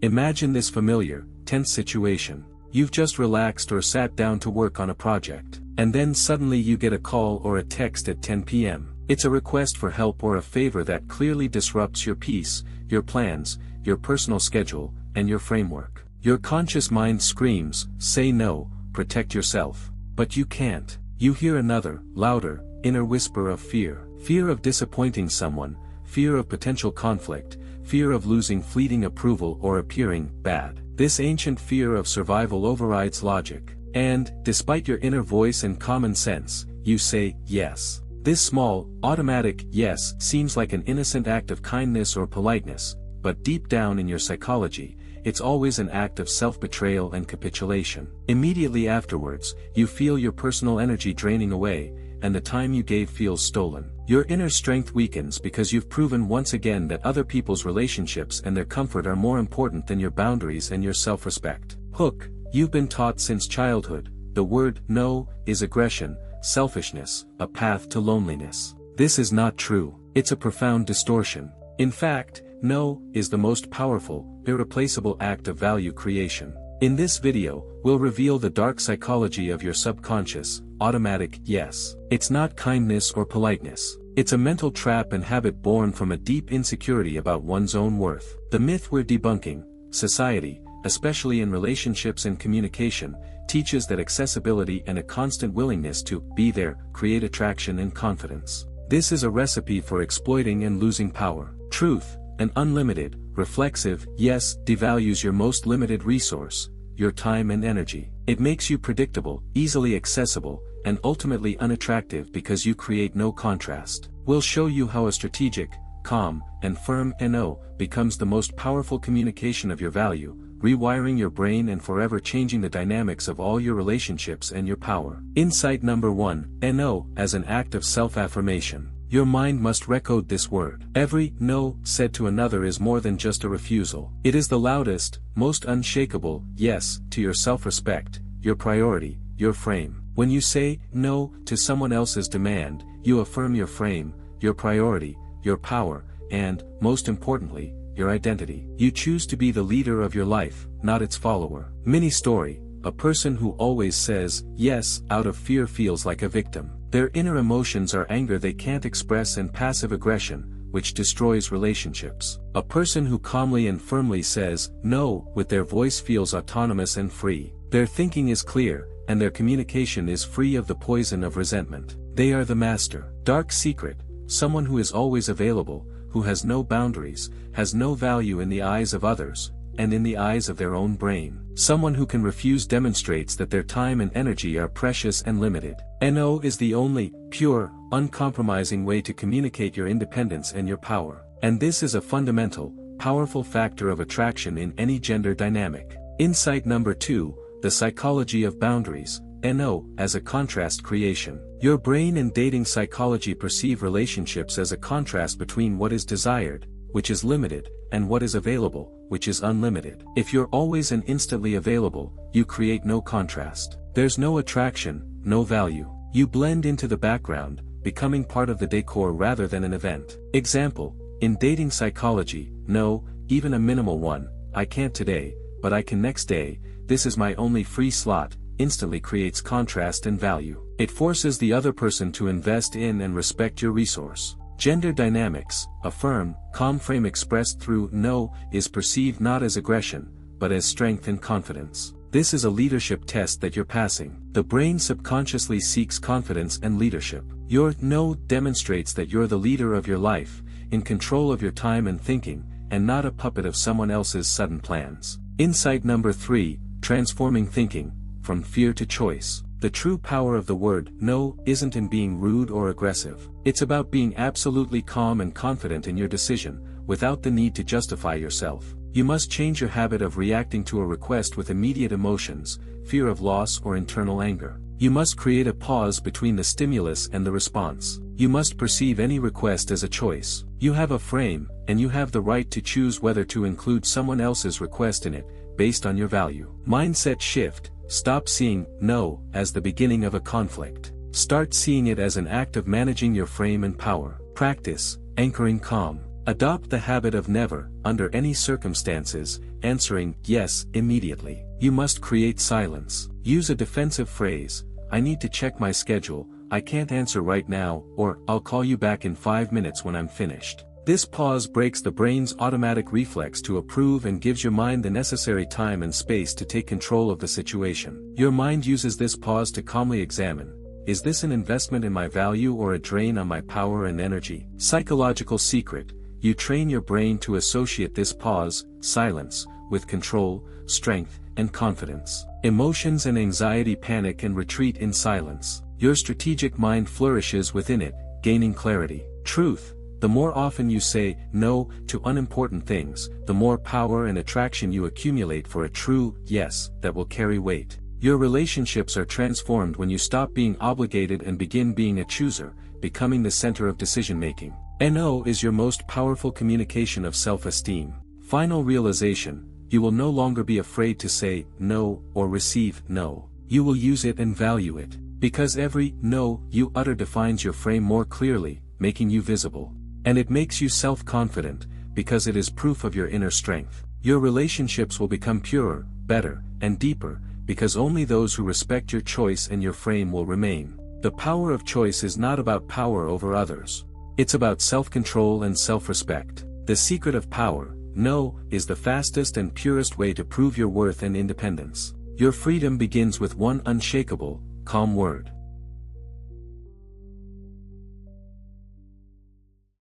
Imagine this familiar, tense situation. You've just relaxed or sat down to work on a project, and then suddenly you get a call or a text at 10 p.m. It's a request for help or a favor that clearly disrupts your peace, your plans, your personal schedule, and your framework. Your conscious mind screams, say no, protect yourself. But you can't. You hear another, louder, inner whisper of fear. Fear of disappointing someone, fear of potential conflict, fear of losing fleeting approval or appearing bad. This ancient fear of survival overrides logic. And, despite your inner voice and common sense, you say, yes. This small, automatic yes seems like an innocent act of kindness or politeness, but deep down in your psychology, it's always an act of self-betrayal and capitulation. Immediately afterwards, you feel your personal energy draining away, and the time you gave feels stolen. Your inner strength weakens because you've proven once again that other people's relationships and their comfort are more important than your boundaries and your self-respect. Hook, you've been taught since childhood, the word no is aggression, selfishness, a path to loneliness. This is not true. It's a profound distortion. In fact, no is the most powerful, irreplaceable act of value creation. In this video, we'll reveal the dark psychology of your subconscious, automatic yes. It's not kindness or politeness. It's a mental trap and habit born from a deep insecurity about one's own worth. The myth we're debunking, society, especially in relationships and communication, teaches that accessibility and a constant willingness to be there create attraction and confidence. This is a recipe for exploiting and losing power. Truth, an unlimited, reflexive yes devalues your most limited resource, your time and energy. It makes you predictable, easily accessible, and ultimately unattractive because you create no contrast. We'll show you how a strategic, calm, and firm no becomes the most powerful communication of your value, rewiring your brain and forever changing the dynamics of all your relationships and your power. Insight number 1, no as an act of self-affirmation. Your mind must recode this word. Every no said to another is more than just a refusal. It is the loudest, most unshakable yes to your self-respect, your priority, your frame. When you say no to someone else's demand, you affirm your frame, your priority, your power, and, most importantly, your identity. You choose to be the leader of your life, not its follower. Mini story: a person who always says yes out of fear feels like a victim. Their inner emotions are anger they can't express and passive aggression, which destroys relationships. A person who calmly and firmly says no with their voice feels autonomous and free. Their thinking is clear, and their communication is free of the poison of resentment. They are the master. Dark secret: someone who is always available, who has no boundaries, has no value in the eyes of others, and in the eyes of their own brain. Someone who can refuse demonstrates that their time and energy are precious and limited. No is the only, pure, uncompromising way to communicate your independence and your power. And this is a fundamental, powerful factor of attraction in any gender dynamic. Insight number 2, the psychology of boundaries. No as a contrast creation. Your brain and dating psychology perceive relationships as a contrast between what is desired, which is limited, and what is available, which is unlimited. If you're always and instantly available, you create no contrast. There's no attraction, no value. You blend into the background, becoming part of the decor rather than an event. Example: in dating psychology, no, even a minimal one, I can't today, but I can next day, this is my only free slot, instantly creates contrast and value. It forces the other person to invest in and respect your resource. Gender dynamics: a firm, calm frame expressed through no is perceived not as aggression, but as strength and confidence. This is a leadership test that you're passing. The brain subconsciously seeks confidence and leadership. Your no demonstrates that you're the leader of your life, in control of your time and thinking, and not a puppet of someone else's sudden plans. Insight number 3, transforming thinking, from fear to choice. The true power of the word no isn't in being rude or aggressive. It's about being absolutely calm and confident in your decision, without the need to justify yourself. You must change your habit of reacting to a request with immediate emotions, fear of loss or internal anger. You must create a pause between the stimulus and the response. You must perceive any request as a choice. You have a frame, and you have the right to choose whether to include someone else's request in it, based on your value. Mindset shift: stop seeing no as the beginning of a conflict. Start seeing it as an act of managing your frame and power. Practice anchoring calm. Adopt the habit of never, under any circumstances, answering yes immediately. You must create silence. Use a defensive phrase, I need to check my schedule, I can't answer right now, or I'll call you back in 5 minutes when I'm finished. This pause breaks the brain's automatic reflex to approve and gives your mind the necessary time and space to take control of the situation. Your mind uses this pause to calmly examine, is this an investment in my value or a drain on my power and energy? Psychological secret, you train your brain to associate this pause, silence, with control, strength, and confidence. Emotions and anxiety panic and retreat in silence. Your strategic mind flourishes within it, gaining clarity. Truth. The more often you say no to unimportant things, the more power and attraction you accumulate for a true yes that will carry weight. Your relationships are transformed when you stop being obligated and begin being a chooser, becoming the center of decision-making. No is your most powerful communication of self-esteem. Final realization, you will no longer be afraid to say no or receive no. You will use it and value it, because every no you utter defines your frame more clearly, making you visible. And it makes you self-confident, because it is proof of your inner strength. Your relationships will become purer, better, and deeper, because only those who respect your choice and your frame will remain. The power of choice is not about power over others. It's about self-control and self-respect. The secret of power, no, is the fastest and purest way to prove your worth and independence. Your freedom begins with one unshakable, calm word.